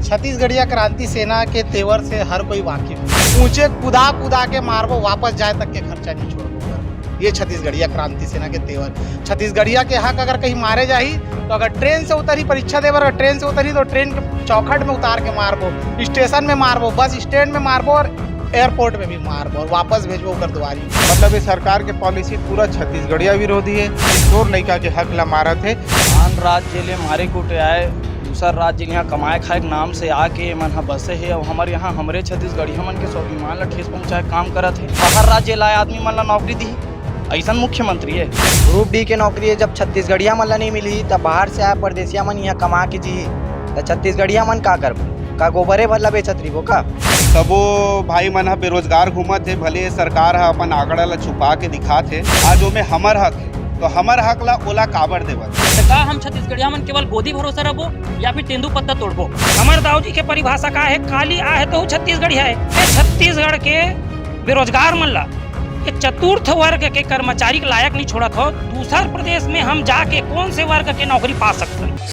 छत्तीसगढ़िया क्रांति सेना के तेवर से हर कोई वाकिफ है। ऊंचे कुदा कुदा के मारबो वापस जाए तक के खर्चा नहीं छोड़बो। ये छत्तीसगढ़िया क्रांति सेना के तेवर। छत्तीसगढ़िया के हक अगर कहीं मारे जाही तो अगर ट्रेन से उतरी परीक्षा देवर, अगर ट्रेन से उतरी तो ट्रेन के चौखट में उतार के मारबो, स्टेशन में मारबो, बस स्टैंड में मारबो और एयरपोर्ट में भी मारबो और वापस भेजबो कर द्वारी। मतलब ये सरकार के पॉलिसी पूरा छत्तीसगढ़िया विरोधी है। किशोर लड़का के हक ला मारा थे। आन राज्य ले मारे कूटे आए, दूसरा राज्य यहाँ कमाए खाए के नाम से आके मन हा बसे है और हमारे यहाँ हमरे छत्तीसगढ़िया मन के स्वाभिमान ला ठेस पहुँचाए काम करत है। बाहर राज्य लाए आदमी मन ला नौकरी दी, ऐसा मुख्यमंत्री है। ग्रुप डी के नौकरी है, जब छत्तीसगढ़िया मन ला नहीं मिली तब बाहर से आए परदेसिया मन यहाँ कमा के जी, तो छत्तीसगढ़िया मन का कर का गोबरे भर ला बेचत रही वो का। तबो भाई मन हा बेरोजगार घूमत है, भले सरकार हा अपन आंकड़ा ला छुपा के दिखात है। आज ओमे हमर हक है तो हमर हक ला ओला काबर देवत। का हम छत्तीसगढ़िया मन केवल गोदी भरोसा रहो या फिर तेंदू पत्ता तोड़बो। हमर दाऊजी के परिभाषा का है, काली आ है तो छत्तीसगढ़िया है। छत्तीसगढ़ के बेरोजगार मन ला ये चतुर्थ वर्ग के कर्मचारी के लायक नहीं छोड़त हो। दूसर प्रदेश में हम जाके कौन से वर्ग के नौकरी पा सकते हैं।